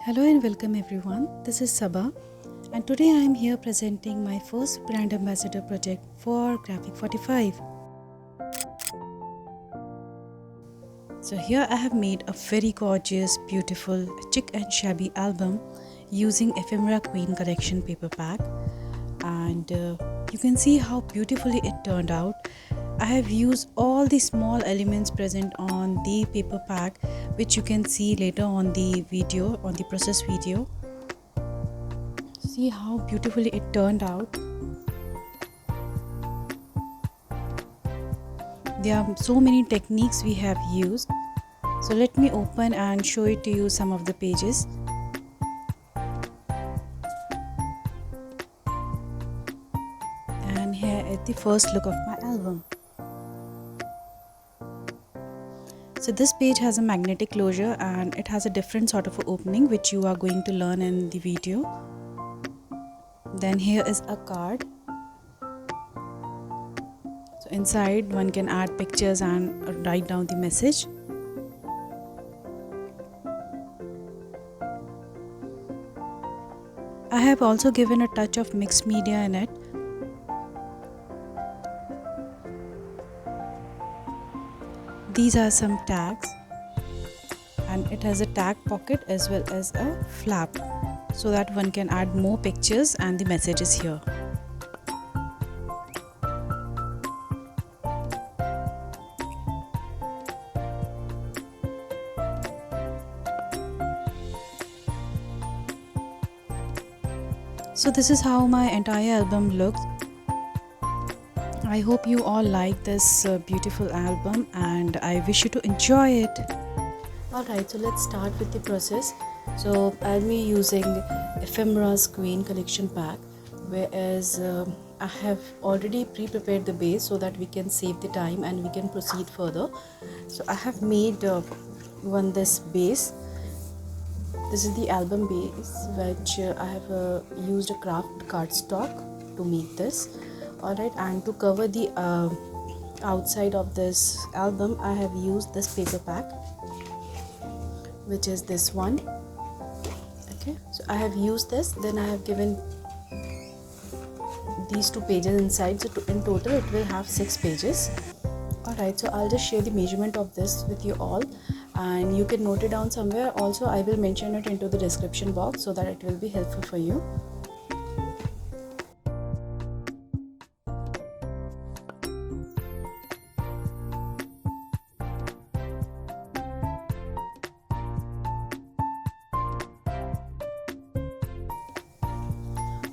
Hello and welcome everyone. This is Sabha and today I am here presenting my first brand ambassador project for Graphic 45. So here I have made a very gorgeous, beautiful, chic and shabby album using Ephemera Queen collection paper pack, and you can see how beautifully it turned out. I have used all the small elements present on the paper pack, which you can see later on the video, on the process video. See how beautifully it turned out. There are so many techniques we have used. So let me open and show it to you some of the pages. And here is the first look of my album. So this page has a magnetic closure and it has a different sort of opening which you are going to learn in the video. Then here is a card. So inside one can add pictures and write down the message. I have also given a touch of mixed media in it. These are some tags and it has a tag pocket as well as a flap so that one can add more pictures and the message is here. So this is how my entire album looks. I hope you all like this beautiful album and I wish you to enjoy it. Alright, so let's start with the process. So I'll be using Ephemera's Queen collection pack, whereas I have already pre-prepared the base so that we can save the time and we can proceed further. So I have made this base. This is the album base which I have used a craft cardstock to make this. Alright, and to cover the outside of this album I have used this paper pack, which is this one. Okay, so I have used this, then I have given these 2 pages inside, so in total it will have 6 pages. Alright, so I'll just share the measurement of this with you all and you can note it down somewhere. Also I will mention it into the description box so that it will be helpful for you.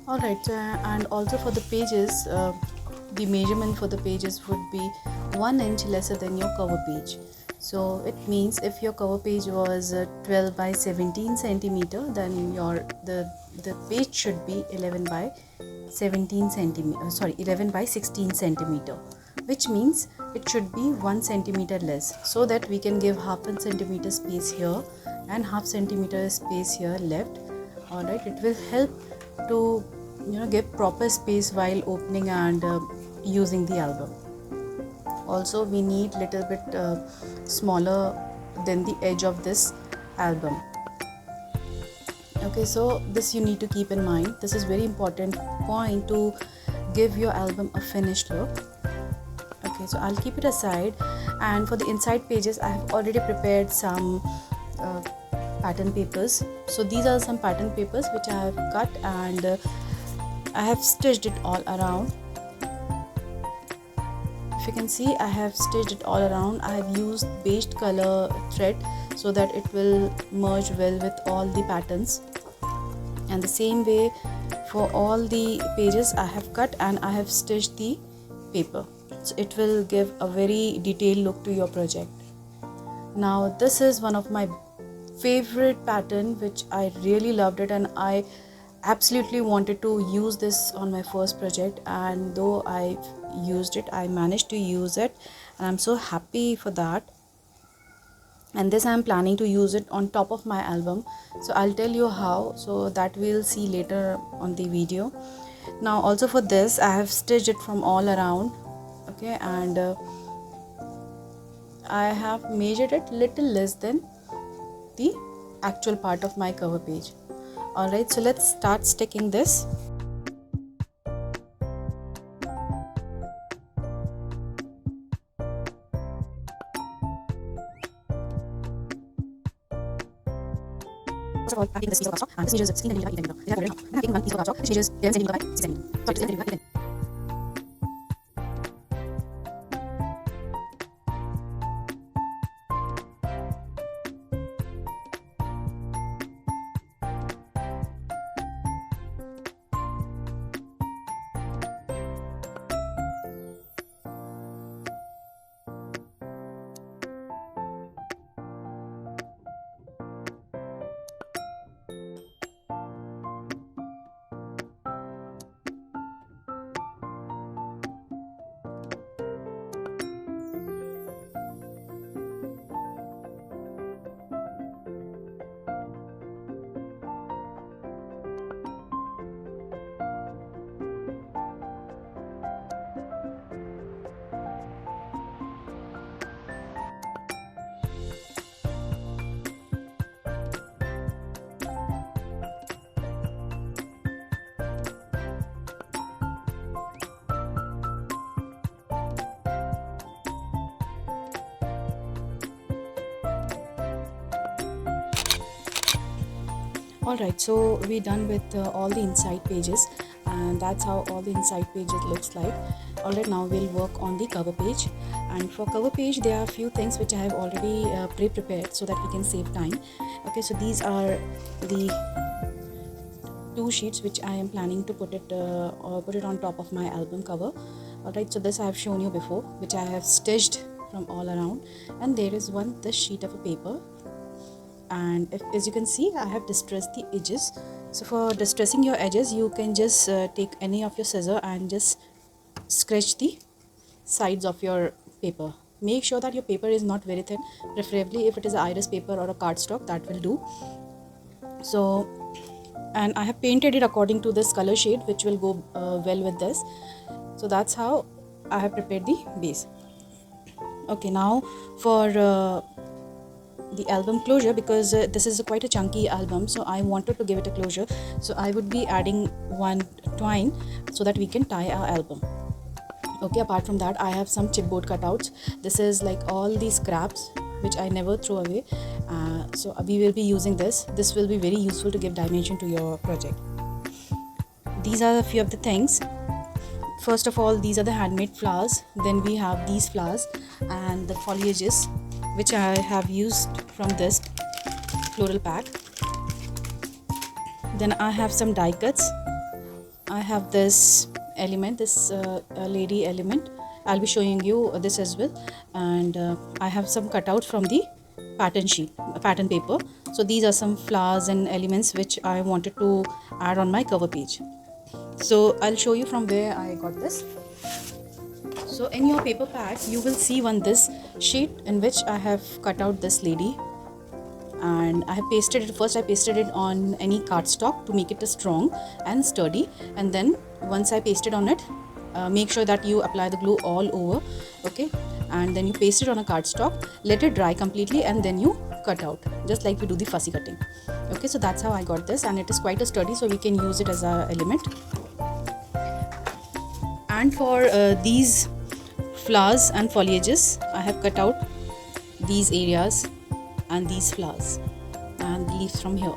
Alright, and also for the pages, the measurement for the pages would be 1 inch lesser than your cover page. So it means if your cover page was 12 by 17 centimeter, then the page should be 11 by 16 centimeter, which means it should be 1 centimeter less, so that we can give half a centimeter space here and half centimeter space here left. Alright, it will help to give proper space while opening and using the album. Also we need little bit smaller than the edge of this album. Okay, so this you need to keep in mind. This is very important point to give your album a finished look. Okay, so I'll keep it aside, and for the inside pages I have already prepared some pattern papers. So these are some pattern papers which I have cut and I have stitched it all around. If you can see, I have stitched it all around. I have used beige color thread so that it will merge well with all the patterns, and the same way for all the pages I have cut and I have stitched the paper, so it will give a very detailed look to your project. Now this is one of my favorite pattern which I really loved it, and I absolutely wanted to use this on my first project, and though I used it, I managed to use it and I'm so happy for that. And this I'm planning to use it on top of my album, so I'll tell you how, so that we'll see later on the video. Now also for this I have stitched it from all around. Okay, and I have measured it little less than the actual part of my cover page. Alright, so let's start sticking this. First of all, I'm taking this piece of cardstock, and this measures 16 cm by 8 cm. Then I'm taking one piece of cardstock which measures 11 cm by 6 cm. Sorry, 11 cm by 8 cm. Alright, so we're done with all the inside pages, and that's how all the inside pages looks like. Alright, now we'll work on the cover page, and for cover page there are a few things which I have already pre-prepared so that we can save time. Okay, so these are the two sheets which I am planning to put it on top of my album cover. Alright, so this I have shown you before, which I have stitched from all around, and there is this sheet of a paper, and as you can see, I have distressed the edges. So for distressing your edges, you can just take any of your scissors and just scratch the sides of your paper. Make sure that your paper is not very thin, preferably if it is iris paper or a cardstock, that will do. So, and I have painted it according to this color shade which will go well with this. So that's how I have prepared the base. Okay, now for the album closure, because this is quite a chunky album, so I wanted to give it a closure, so I would be adding one twine so that we can tie our album. Okay, apart from that, I have some chipboard cutouts. This is like all these scraps which I never throw away, so we will be using this will be very useful to give dimension to your project. These are a few of the things. First of all, these are the handmade flowers, then we have these flowers and the foliages which I have used from this floral pack. Then I have some die cuts. I have this element, this lady element. I'll be showing you this as well. And I have some cutouts from the pattern paper. So these are some flowers and elements which I wanted to add on my cover page. So I'll show you from where I got this. So in your paper pack, you will see this sheet in which I have cut out this lady, and I have pasted it. First I pasted it on any cardstock to make it strong and sturdy, and then once I pasted on it, make sure that you apply the glue all over, okay, and then you paste it on a cardstock, let it dry completely, and then you cut out, just like we do the fussy cutting. Okay, so that's how I got this, and it is quite sturdy, so we can use it as an element. And for these flowers and foliages, I have cut out these areas and these flowers and the leaves from here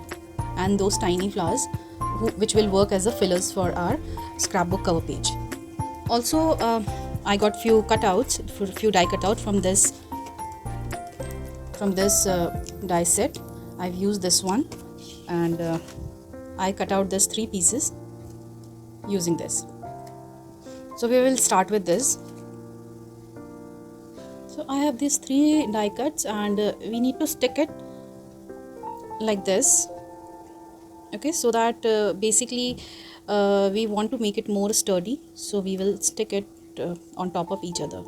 and those tiny flowers which will work as a fillers for our scrapbook cover page. Also, I got few die cutouts from this die set. I've used this one, and I cut out this 3 pieces using this. So we will start with this. So I have these 3 die cuts, and we need to stick it like this, okay, so that basically we want to make it more sturdy, so we will stick it on top of each other.